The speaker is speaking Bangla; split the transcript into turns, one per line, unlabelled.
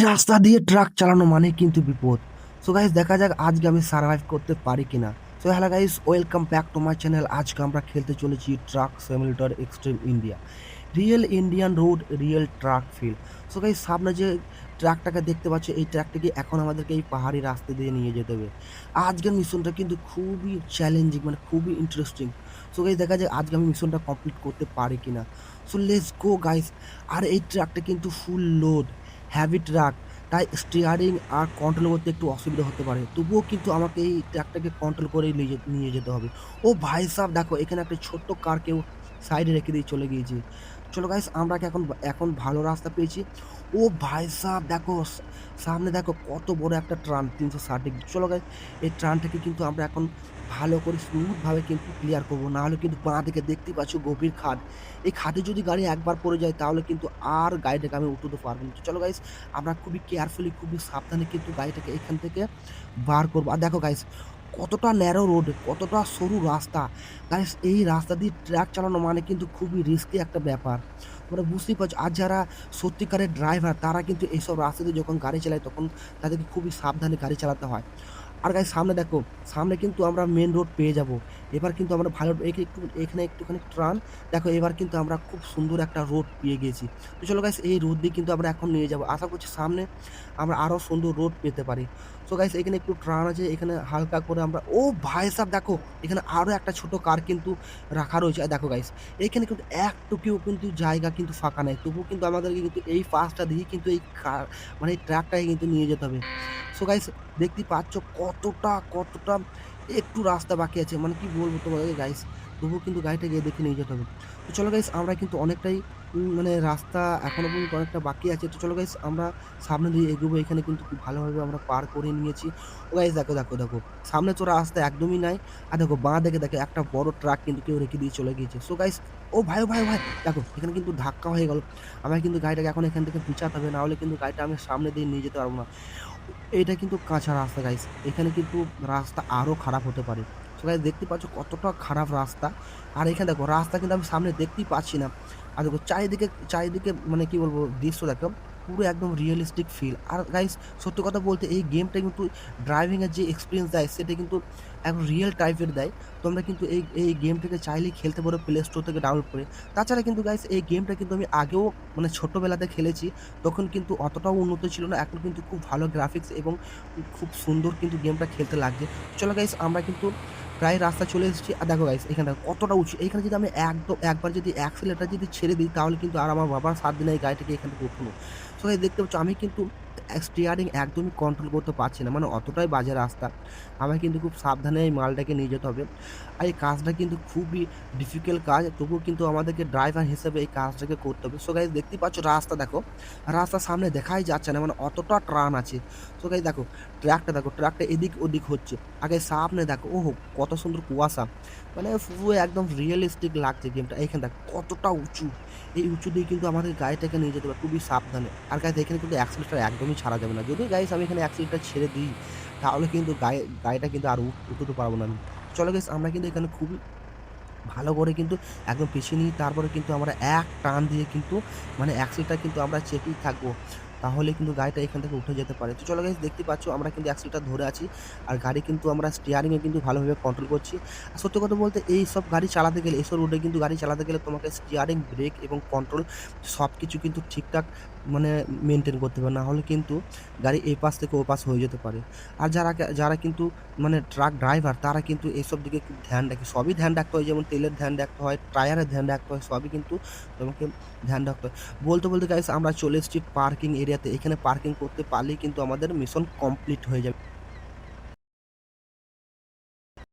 রাস্তা দিয়ে ট্রাক চালানো মানে কিন্তু বিপদ। সো গাইস দেখা যাক আজকে আমি সার্ভাইভ করতে পারি কিনা। So hello guys, welcome back to my channel. আজকে আমরা খেলতে চলেছি truck simulator extreme India. Real Indian road, real truck feel. So guys সামনে যে ট্রাকটাকে দেখতে পাচ্ছ, এই ট্রাকটাকে এখন আমাদেরকে এই পাহাড়ি রাস্তা দিয়ে নিয়ে যেতে হবে। আজকের মিশনটা কিন্তু খুবই চ্যালেঞ্জিং, মানে খুবই ইন্টারেস্টিং। সো গাইস দেখা যাক আজকে আমি মিশনটা কমপ্লিট করতে পারি কিনা। So let's go guys. আর এই ট্রাকটা কিন্তু ফুল লোড, হ্যাভি ট্রাক, তাই স্টিয়ারিং আর কন্ট্রোল করতে একটু অসুবিধা হতে পারে। তবুও কিন্তু আমাকে এই ট্রাকটাকে কন্ট্রোল করেই নিয়ে যেতে হবে। ও ভাই সাহেব দেখো, এখানে একটা ছোট্ট কার কেউ সাইডে রেখে দিয়ে চলে গিয়েছি। চলো গাইস, আমরা কি এখন ভালো রাস্তা পেয়েছি। ও ভাই সাহেব দেখো, সামনে দেখো কত বড় একটা ট্রান, 360 ডিগ্রি। চলো গাইস, এই ট্রানটাকে কিন্তু আমরা এখন ভালো করে স্মুথভাবে কিন্তু ক্লিয়ার করবো, না হলে কিন্তু বাঁ দিকে দেখতেই পাচ্ছ গভীর খাদ। এই খাদে যদি গাড়ি একবার পড়ে যায় তাহলে কিন্তু আর গাড়িটাকে আমি উঠতে পারবো না। তো চলো গাইস, আমরা খুবই কেয়ারফুলি, খুবই সাবধানে কিন্তু গাড়িটাকে এখান থেকে বার করবো। আর দেখো গাইস, কতটা ন্যারো রোড, কতটা সরু রাস্তা। গাইস এই রাস্তা দিয়ে ট্রাক চালানো মানে কিন্তু খুবই রিস্কি একটা ব্যাপার। তোমরা বুঝতেই পারছো। আর যারা সত্যিকারের ড্রাইভার তারা কিন্তু এইসব রাস্তা দিয়ে যখন গাড়ি চালায় তখন তাদেরকে খুবই সাবধানে গাড়ি চালাতে হয়। আর গাইস সামনে দেখো, সামনে কিন্তু আমরা মেন রোড পেয়ে যাব। এবার কিন্তু আমরা ভালো এখানে একটুখানি টার্ন, দেখো এবার কিন্তু আমরা খুব সুন্দর একটা রোড পেয়ে গেছি। তো চলো গাইস, এই রোড দিয়ে কিন্তু আমরা এখন নিয়ে যাব। আশা করছি সামনে আমরা আরো সুন্দর রোড পেতে পারি। সো গাইস এখানে একটু টার্ন আছে, এখানে হালকা করে আমরা, ও ভাই সাহেব দেখো এখানে আরো একটা ছোট কার কিন্তু রাখা রয়েছে। আর দেখো গাইস, এখানে কিন্তু একটুকুও কিন্তু জায়গা কিন্তু ফাঁকা নাই, তবুও কিন্তু আমাদেরকে কিন্তু এই পাসটা দিয়ে কিন্তু এই কার, মানে এই ট্রাকটাকে কিন্তু নিয়ে যেতে হবে। সো গাইস দেখতেই পাচ্ছ কতটা একটু রাস্তা বাকি আছে, মানে কি বলবো তোমাদেরকে গাইস, তবুও কিন্তু গাড়িটা গিয়ে দেখে নিয়ে যেতে হবে। তো চলো গাইস, আমরা কিন্তু অনেকটাই মানে রাস্তা এখনো পর্যন্ত অনেকটা বাকি আছে। তো চলো গাইস, আমরা সামনে দিয়ে এগোবো। এখানে কিন্তু খুব ভালোভাবে আমরা পার করে নিয়েছি। ও গাইস দেখো সামনে তো রাস্তা একদমই নাই। আর দেখো বাঁ দিকে দেখো একটা বড় ট্রাক কিন্তু কেউ রেখে দিয়ে চলে গিয়েছে। সো গাইস, ও ভাই দেখো এখানে কিন্তু ধাক্কা হয়ে গেল। আমার কিন্তু গাড়িটাকে এখন এখান থেকে পিছাতে হবে, না হলে কিন্তু গাড়িটা আমি সামনে দিয়ে নিয়ে যেতে পারবো না। এটা কিন্তু কাঁচা রাস্তা গাইস, এখানে কিন্তু রাস্তা আরো খারাপ হতে পারে। সো গাইস দেখতে পাচ্ছ কতটা খারাপ রাস্তা। আর এখানে দেখো রাস্তা কিন্তু আমি সামনে দেখতেই পাচ্ছি না। আর দেখো চারিদিকে মানে কি বলবো, দৃশ্য দেখো পুরো একদম রিয়েলিস্টিক ফিল। আর গাইস সত্যি কথা বলতে এই গেমটা কিন্তু ড্রাইভিং এর যে এক্সপিরিয়েন্স দেয় সেটা কিন্তু একদম রিয়েল টাইপের দেয়। তোমরা কিন্তু এই গেমটাকে চাইলেই খেলতে পারো প্লে স্টোর থেকে ডাউনলোড করে। তাছাড়া কিন্তু গাইস এই গেমটা কিন্তু আমি আগেও মানে ছোটবেলাতে খেলেছি, তখন কিন্তু অতটাও উন্নত ছিল না। এখন কিন্তু খুব ভালো গ্রাফিক্স এবং খুব সুন্দর কিন্তু গেমটা খেলতে লাগছে। চলো গাইস, আমরা কিন্তু প্রায় রাস্তা চলে এসেছি। আর দেখো গাইস এখানটা কতটা উঁচু, এখানে যদি আমি একবার যদি অ্যাক্সিলারেটর যদি ছেড়ে দিই তাহলে কিন্তু আর আমার বাবার সাথ দিন এই গাড়িটাকে এখান থেকে উঠানো। সো গাইস দেখতে পাচ্ছ আমি কিন্তু স্টিয়ারিং একদমই কন্ট্রোল করতে পারছি না, মানে অতটাই বাজে রাস্তা। আমায় কিন্তু খুব সাবধানে এই মালটাকে নিয়ে যেতে হবে। আর এই কাজটা কিন্তু খুবই ডিফিকাল্ট কাজ, তবুও কিন্তু আমাদেরকে ড্রাইভার হিসেবে এই কাজটাকে করতে হবে। সো গাইস দেখতেই পাচ্ছ রাস্তা দেখো, রাস্তার সামনে দেখাই যাচ্ছে না, মানে অতটা টার্ন আছে। সো গাইস দেখো ট্রাকটা এদিক ওদিক হচ্ছে। আগে সামনে দেখো, ওহো কত সুন্দর কুয়াশা, মানে পুরো একদম রিয়েলিস্টিক লাগছে গেমটা। এইখানে দেখো কতটা উঁচু, এই উঁচু দিয়ে কিন্তু আমাদের গাড়িটাকে নিয়ে যেতে হবে খুবই সাবধানে। আর গাইস এখানে কিন্তু অ্যাক্সিলেটার একদমই ছাড়া যাবে না। যদি গাইস আমি এখানে অ্যাক্সিলেটার ছেড়ে দিই তাহলে কিন্তু গাড়িটা কিন্তু আর উঠতে পারবো না আমি। চলো গাইস, আমরা কিন্তু এখানে খুবই ভালো করে কিন্তু একদম পিছিয়ে নিই, তারপরে কিন্তু আমরা এক টান দিয়ে কিন্তু মানে অ্যাক্সিলটা কিন্তু আমরা চেপেই থাকবো। তাহলে কিন্তু গাড়িটা এখান থেকে উঠে যেতে পারে। তো চলো গাইস, দেখতে পাচ্ছ আমরা কিন্তু অ্যাক্সিলটা ধরে আছি। আর গাড়ি কিন্তু আমরা স্টিয়ারিংয়ে কিন্তু ভালোভাবে কন্ট্রোল করছি। আর সত্যি কথা বলতে এইসব গাড়ি চালাতে গেলে, এসব রোডে কিন্তু গাড়ি চালাতে গেলে তোমাকে স্টিয়ারিং, ব্রেক এবং কন্ট্রোল সবকিছু কিন্তু ঠিকঠাক মানে মেইনটেইন করতে হবে। না হলে কিন্তু গাড়ি এই পাশ থেকে ও পাশ হয়ে যেতে পারে। আর যারা কিন্তু মানে ট্রাক ড্রাইভার তারা কিন্তু এসব দিকে খুব ধ্যান রাখে। সবই ধ্যান রাখতে হয়, যেমন তেলের ধ্যান রাখতে হয়, টায়ারের ধ্যান রাখতে হয়, সবই কিন্তু তোমাকে ধ্যান রাখতে হয়। বলতে গাইস আমরা চলে এসেছি পার্কিং এরিয়াতে। এখানে পার্কিং করতে পারলেই কিন্তু আমাদের মিশন কমপ্লিট হয়ে যাবে।